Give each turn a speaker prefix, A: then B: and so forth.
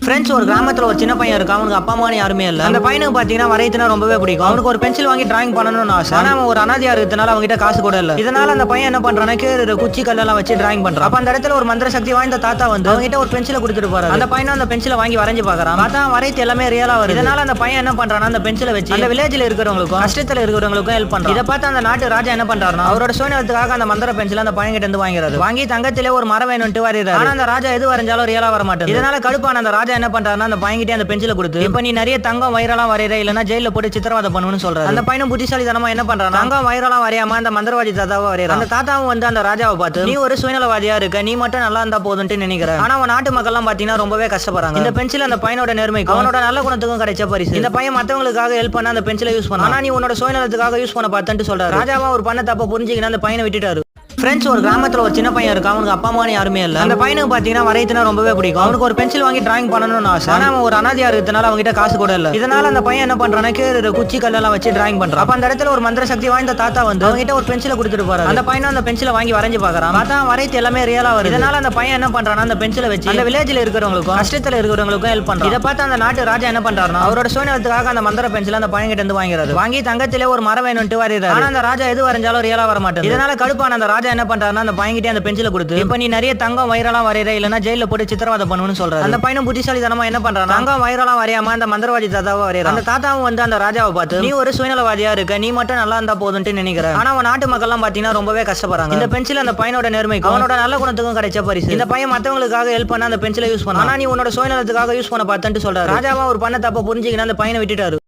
A: Friends ஒரு கிராமத்துல ஒரு சின்ன பையன் இருக்கா. அவனுக்கு அப்பா அம்மா யாருமே இல்ல. அந்த பையனுக்கு பாத்தீங்கன்னா வரையதுனா ரொம்பவே பிடிக்கும். அவனுக்கு ஒரு பென்சில் வாங்கி டிராயிங் பண்ணணும்னு ஆசை. ஆனா அவன் ஒரு அனாதையா இருக்கிறதுனால அவன்கிட்ட காசு கூட இல்ல. இதனால அந்த பையன் என்ன பண்றானா கீழ குச்சி கல்லெல்லாம் வச்சு டிராயிங் பண்றான். அப்ப அந்த இடத்துல ஒரு மந்திர சக்தி வாய்ந்த தாத்தா வந்து அவன்கிட்ட ஒரு பென்சிலை கொடுத்துட்டு போறாரு. அந்த பையனும் அந்த பென்சிலை வாங்கி வரைஞ்சு பாக்குறான். பார்த்தா வரைத்து எல்லாமே ரியலா வருது. இதனால அந்த பையன் என்ன பண்றானா அந்த பென்சிலை வச்சு அந்த வில்லேஜ்ல இருக்கிறவங்களுக்கும் கஷ்டத்துல இருக்கிறவங்களுக்கும் ஹெல்ப் பண்றான். இதை பார்த்து அந்த நாட்டு ராஜா என்ன பண்றாருன்னா அவரோட சுயநலத்துக்காக அந்த மந்திர பென்சில் அந்த பையன் கிட்ட இருந்து வாங்கிறாரு. வாங்கி தங்கத்திலே ஒரு மரம் வேணும்னு வரையறாரு. ஆனா அந்த ராஜா எது வரைஞ்சாலும் ரியலா வர மாட்டேங்குது. இதனால கடுப்பான அந்த ராஜா என்ன பண்றாருன்னா அந்த பையன்கிட்ட அந்த பென்சிலை கொடுத்து இப்ப நீ நிறைய தங்கம் வைரலாம் வரையற இல்லனா ஜெயில போட்டு சித்திரவதை பண்ணுன்னு சொல்றாரு. அந்த பையனும் புத்திசாலித்தனமா என்ன பண்றான் தங்கம் வைரலாம் வரையாம அந்த மந்திரவாதி தாத்தாவை வரையறான். அந்த தாத்தாவும் வந்து அந்த ராஜாவை பார்த்து நீ ஒரு சுயநலவாதியா இருக்க, நீ மட்டும் நல்லா இருந்தா போதும்னு நினைக்கிற. ஆனா அவன் நாட்டு மக்கள் எல்லாம் பாத்தீங்கன்னா ரொம்பவே கஷ்டப்படுறாங்க. இந்த பென்சில் அந்த பையனோட நேர்மைக்கும் அவனோட நல்ல குணத்துக்கும் கிடைச்ச பரிசு. இந்த பையன் மத்தவங்களுக்காக ஹெல்ப் பண்ண அந்த பென்சிலை யூஸ் பண்ணா. ஆனா நீ உன்னோட சுயநலத்துக்காக யூஸ் பண்ண பார்த்தேன்னு சொல்றாரு. ராஜாவா ஒரு பண்ண தப்ப புரிஞ்சுக்கிட்டு அந்த பையனை விட்டுட்டாரு. ஃப்ரெண்ட்ஸ் ஒரு கிராமத்துல ஒரு சின்ன பையன் இருக்கா. அவனுக்கு அப்பா அம்மா யாருமே இல்ல. அந்த பையனுக்கு பாத்தீங்கன்னா வரையதுனா ரொம்பவே பிடிக்கும். அவனுக்கு ஒரு பென்சில் வாங்கி டிராயிங் பண்ணணும்னு ஆசை. ஆனா அவன் ஒரு அனாதையா இருக்கிறதுனால அவன்கிட்ட காசு கூட இல்ல. இதனால அந்த பையன் என்ன பண்றானா கீழ குச்சி கல்லெல்லாம் வச்சு டிராயிங் பண்றான். அப்ப அந்த இடத்துல ஒரு மந்திர சக்தி வாய்ந்த தாத்தா வந்து அவன்கிட்ட ஒரு பென்சிலை கொடுத்துட்டு போறாரு. அந்த பையனும் அந்த பென்சிலை வாங்கி வரைஞ்சு பாக்குறான். பார்த்தா வரைத்து எல்லாமே ரியலா வருது. இதனால அந்த பையன் என்ன பண்றானா அந்த பென்சிலை வச்சு அந்த வில்லேஜ்ல இருக்கிறவங்களுக்கும் கஷ்டத்துல இருக்கிறவங்களுக்கும் ஹெல்ப் பண்றான். இதை பார்த்து அந்த நாட்டு ராஜா என்ன பண்றாருன்னா அவரோட சுயநலத்துக்காக அந்த மந்திர பென்சில் அந்த பையன் கிட்ட இருந்து வாங்கிறாரு. வாங்கி தங்கத்திலே ஒரு மரம் வேணும்னு வரையறாரு. ஆனா அந்த ராஜா எது வரைஞ்சாலும் ரியலா வர மாட்டேங்குது. இதனால கடுப்பான அந்த ராஜா என்ன பண்றாருன்னா அந்த பையன்கிட்ட அந்த பென்சிலை கொடுத்து இப்ப நீ நிறைய தங்கம் வைரலாம் வரையற இல்லனா ஜெயில போட்டு சித்திரவதை பண்ணுன்னு சொல்றாரு. அந்த பையனும் புத்திசாலித்தனமா என்ன பண்றான் தங்கம் வைரலாம் வரையாம அந்த மந்திரவாதி தாத்தாவை வரையறான். அந்த தாத்தாவும் வந்து அந்த ராஜாவை பார்த்து நீ ஒரு சுயநலவாதியா இருக்க, நீ மட்டும் நல்லா இருந்தா போதும்னு நினைக்கிற. ஆனா அவன் நாட்டு மக்கள் எல்லாம் பாத்தீங்கன்னா ரொம்பவே கஷ்டப்படுறாங்க. இந்த பென்சில் அந்த பையனோட நேர்மைக்கும் அவனோட நல்ல குணத்துக்கும் கிடைச்ச பரிசு. இந்த பையன் மத்தவங்களுக்காக ஹெல்ப் பண்ண அந்த பென்சிலை யூஸ் பண்ணா. ஆனா நீ உன்னோட சுயநலத்துக்காக யூஸ் பண்ண பார்த்தேன்னு சொல்றாரு. ராஜாவா ஒரு பண்ண தப்ப புரிஞ்சுக்கிட்டு அந்த பையனை விட்டுட்டாரு.